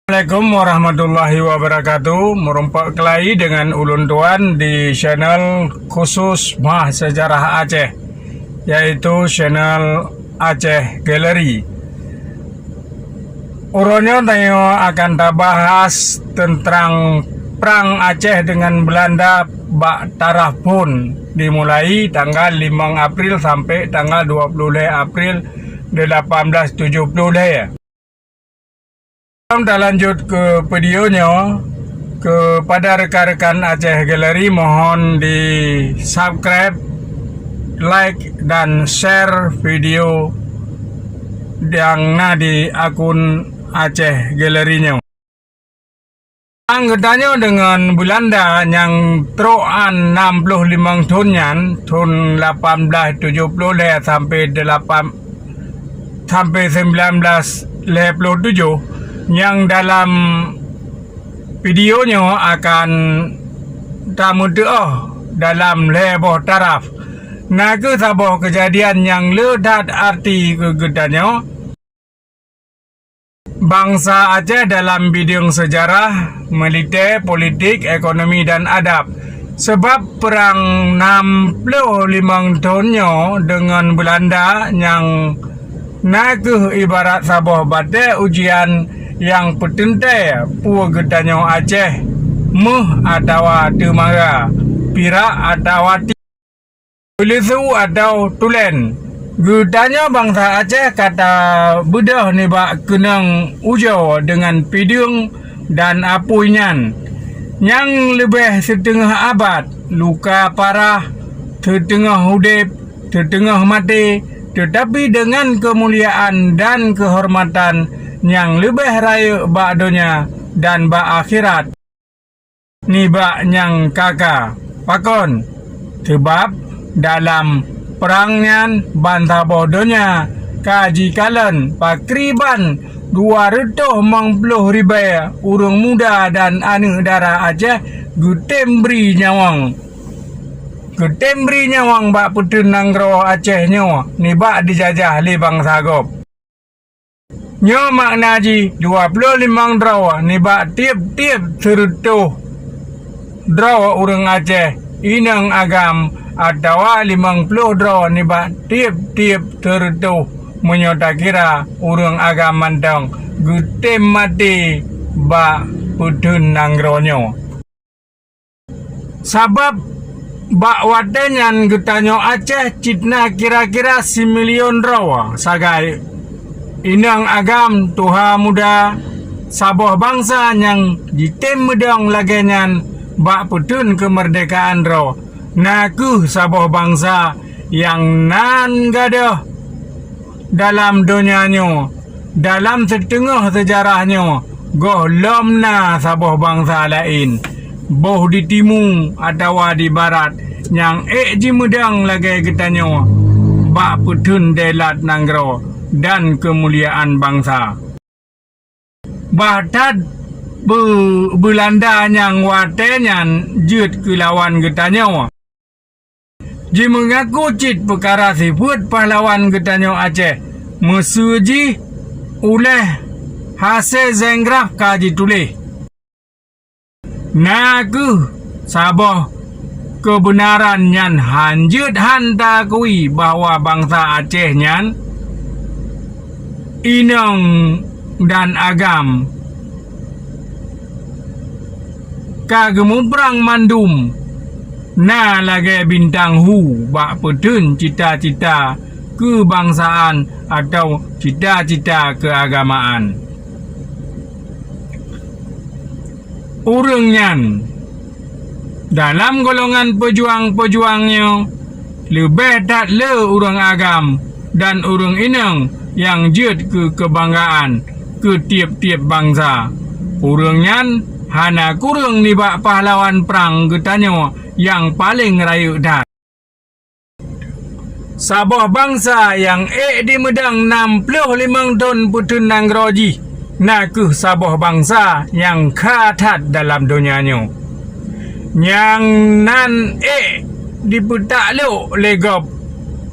Assalamualaikum warahmatullahi wabarakatuh. Merompak kelahi dengan ulun tuan di channel khusus Mah Sejarah Aceh, yaitu channel Aceh Gallery. Uronyo tayo akan bahas tentang perang Aceh dengan Belanda bak tarah pun dimulai tanggal 5 April sampai tanggal 20 April 1870. Kita lanjut ke videonya. Kepada rekan-rekan Aceh Gallery mohon di subscribe, like dan share video yang di akun Aceh Gallery-nya. Anggotanya dengan Belanda yang teroan 65 tahun 1870 sampai 1957, yang dalam videonya akan tamu dalam leboh taraf. Nah, ke sabah kejadian yang ledat arti kegetanya bangsa Aceh dalam bidang sejarah, militer, politik, ekonomi dan adab. Sebab perang 65 tahunnya dengan Belanda yang ke ibarat sabah bate ujian yang petentai pua getanya Aceh meh atau temara, pira atau tulisu atau tulen. Getanya bangsa Aceh kata bedah ni bak kenang ujau dengan pidung dan apuinyan yang lebih setengah abad, luka parah, setengah hudip, setengah mati, tetapi dengan kemuliaan dan kehormatan yang lebih raya bak dunia dan bak akhirat. Ni bak yang kakak pakon. Sebab dalam perangnya bantah bodohnya kaji kalen pakriban 250,000 urang muda dan anak darah Aceh getembri nyawang. Getembri nyawang bak putun nanggro Aceh nyo ni bak dijajah li bangsa Gop. Nyo makna ji 25 draw ni bak tiap-tiap serutuh draw urang Aceh inang agam atau 50 draw ni bak tiap-tiap serutuh menyota kira urang agam mantang gutem mati bak putun nanggronyo. Sabab bak watenyan getanyo Aceh citna kira-kira 1 million draw sagai inang agam tuha muda sabah bangsa yang jitem medang lagenyan bak putun kemerdekaan ro. Naku sabah bangsa yang nan gadah dalam dunianya, dalam setengah sejarahnya goh lomna sabah bangsa lain boh di timur atau di barat yang ji medang lagi getanyo bak putun delat nanggro dan kemuliaan bangsa. Bahtad Belanda yang watenyan jut kelawan getanya. Ji mengaku cit perkara sifut pahlawan getanya Aceh mesuji oleh hasil zengraf kaji tulis. Naku sabah kebenaran yang hanjut hanta kui bahwa bangsa Aceh nyan inang dan agam kagemu perang mandum na lagi bintang hu bak petun cita-cita kebangsaan atau cita-cita keagamaan. Urangnya dalam golongan pejuang-pejuangnya lebih tak le urang agam dan urang inang yang jut ke kebanggaan ke tiap-tiap bangsa. Urangnya hana kurang ni bak pahlawan perang getanya yang paling rayu dah. Sabah bangsa yang di medang 65 tahun putun nanggroji naku sabah bangsa yang khatat dalam dunianya. Yang nan diputak lu legop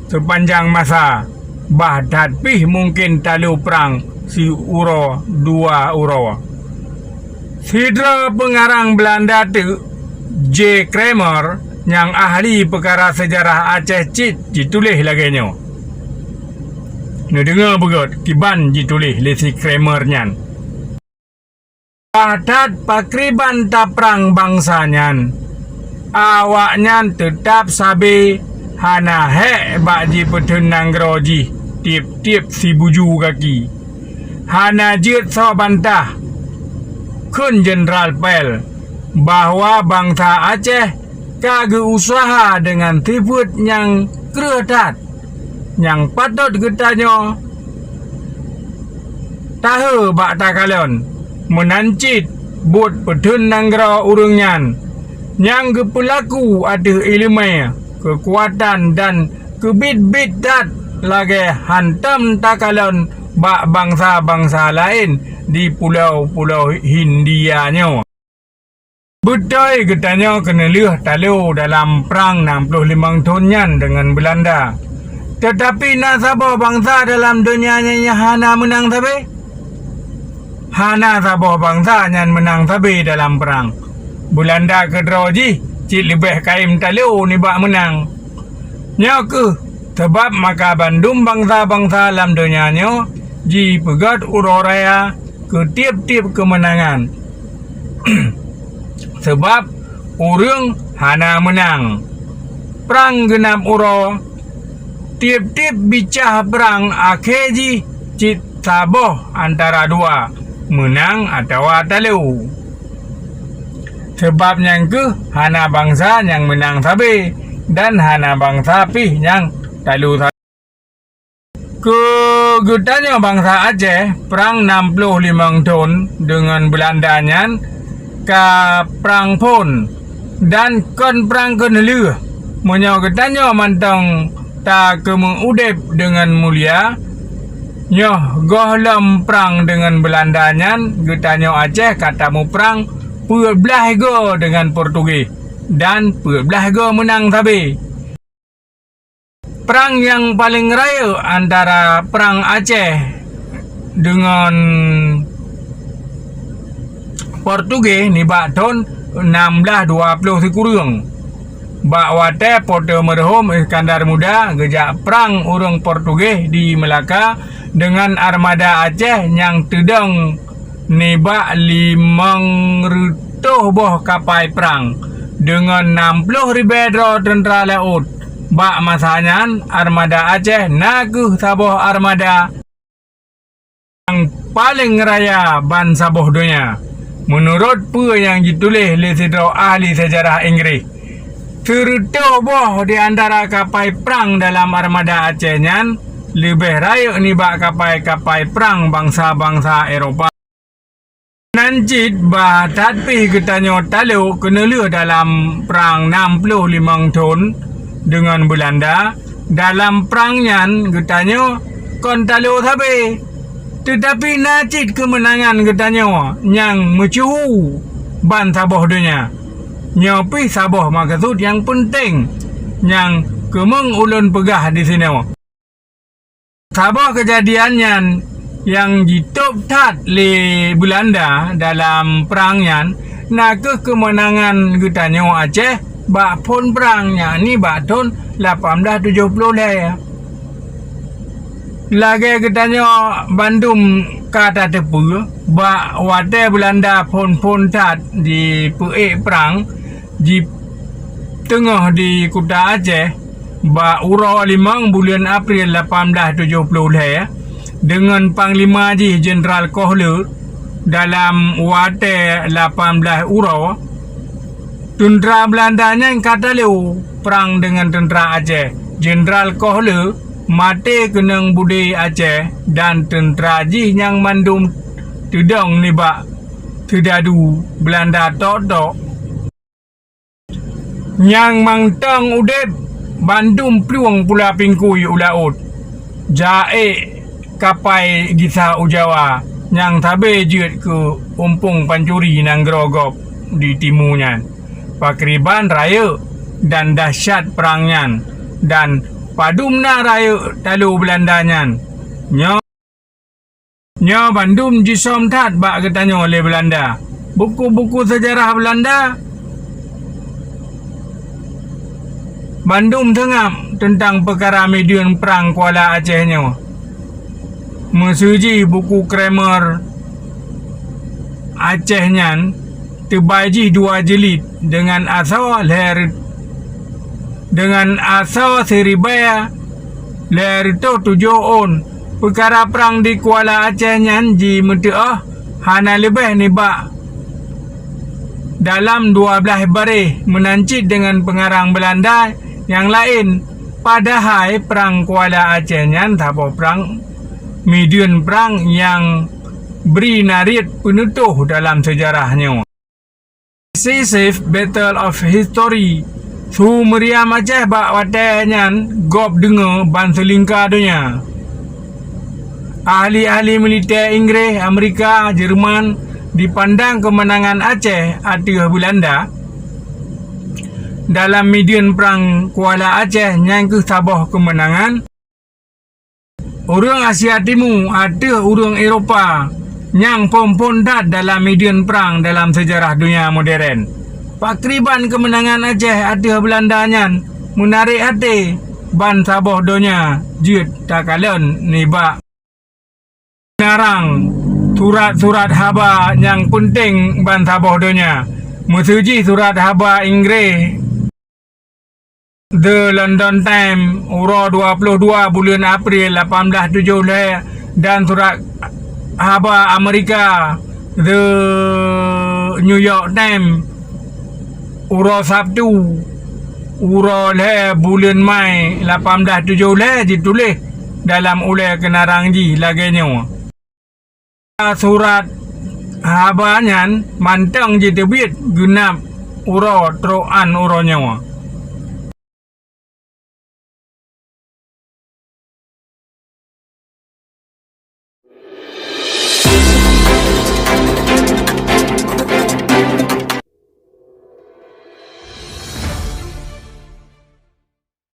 sepanjang masa. Bahtad pih mungkin talu perang si uro 2 uro. Sidra pengarang Belanda tu J. Kramer yang ahli perkara sejarah Aceh Cit ditulis lagi nyo. Ni dengar begot kiban ditulis lesi Kramer nyan. Padat pakriban taprang bangsa nyan. Awak nyan tetap sabi hana hek bak ji petun nanggroji tip-tip si buju kaki. Hana jit so bantah kun Jenderal Pel bahawa bangsa Aceh kage usaha dengan tiput yang keretat yang patut getanyo tahu bak takalon menancit bot petun nanggro urungnyan yang kepelaku ada ilmu kekuatan dan kebit-bit dat lagi hantam takalon bak bangsa-bangsa lain di pulau-pulau Hindia nyo. Betul katanya kena lihat talu dalam perang 65 tahun nyan dengan Belanda. Tetapi nasabah bangsa dalam dunia nya hana menang sabe. Hana sabah bangsa nyan menang sabe dalam perang. Belanda kedroji cik lebih kaim talu ni bak menang. Nya ke sebab maka bandum bangsa-bangsa dalam dunia nyo ji pegat uroraya ke tiap-tiap kemenangan. Sebab urang hana menang. Perang genap uro tiap-tiap bicah perang akhirji cit saboh antara dua menang atau talu. Sebab yang ke hana bangsa yang menang sabe dan hana bangsa pih yang talu sabe. Kegetanya bangsa Aceh perang 65 tahun dengan Belanda nyan ke perang pun dan kon perang kenelu menyo getanya mantong ta kemudep dengan mulia nyoh gohlem perang dengan Belanda nyan getanya Aceh katamu perang belah go dengan Portugis dan belah go menang sabe. Perang yang paling raya antara perang Aceh dengan Portugis ni bak tahun 1620 sekurang. Bak wate Porto merhum Iskandar Muda gejak perang urang Portugis di Melaka dengan armada Aceh yang tedang ni bak 500 boh kapal perang dengan 60,000 tentera laut. Bak masanya armada Aceh naguh saboh armada yang paling raya ban saboh dunia. Menurut apa yang ditulis oleh sidra ahli sejarah Inggeris, serta boh di antara kapal perang dalam armada Aceh nyan lebih raya ni bak kapal-kapal perang bangsa-bangsa Eropah. Nancit bah tatpih ketanyo talu kenelu dalam perang 65 tahun dengan Belanda. Dalam perangnya getanyo kon talu sabe. Tetapi nacit kemenangan getanyo yang mecuhu ban saboh dunia. Nyopi saboh maksud yang penting yang kemeng ulun pegah di sini. Saboh kejadiannya yang ditop tat le Belanda dalam perangnya nak kemenangan getanyo Aceh bak pun perangnya ni bak tahun 1870 lah ya. Lagi getanyo Bandung kata tepu bak wate Belanda pun tat di perang di tengah di kota Aceh bak uro 5 bulan April 1870 lah ya. Dengan Panglima Haji Jenderal Kohle dalam wate 18 uro tentera Belandanya yang kata leu perang dengan tentera Aceh. Jenderal Kohle mati kenang budi Aceh dan tentera Haji yang mandum tudong ni bak tudadu Belanda tok-tok yang mangtang udep bandum peluang pula pingkui ulaut jae kapai gisa ujawa yang tabe jut ke umpung pancuri nang grogop di timunya pakriban raya dan dahsyat perangnya dan padumna raya talu Belandanya nyo Bandung jisom tat bak ketanya oleh Belanda buku-buku sejarah Belanda. Bandung Tengah tentang perkara median perang Kuala Acehnya. Mesuji buku Kramer Acehnya terbaji 2 jilid dengan asal seribaya lerito 7 on. Perkara perang di Kuala Acehnya ji meteah hana lebih nibak dalam 12 baris menancit dengan pengarang Belanda yang lain. Padahal perang Kuala Acehnya tapa perang median perang yang beri narit penutuh dalam sejarahnya. Decisive Battle of History Su meriam Aceh bak watanya gop dengar ban selingkar dunia. Ahli-ahli militer Inggeris, Amerika, Jerman dipandang kemenangan Aceh atas Belanda dalam median perang Kuala Aceh yang ke Sabah kemenangan. Orang Asia Timur ada orang Eropah yang pompondat dalam median perang dalam sejarah dunia moden. Pakriban kemenangan Aceh atas Belanda nyan menarik hati ban Sabah dunia jut takalan nibak narang surat-surat haba yang penting ban Sabah dunia. Mesuji surat haba Inggeris The London Times Uro 22 bulan April 1870 dan surat haba Amerika The New York Times Uro Sabtu Uro bulan Mai 1870 ditulis dalam oleh kenarang ji laganya. Surat habanyan mantang je terbit genap uro troan uronyawa.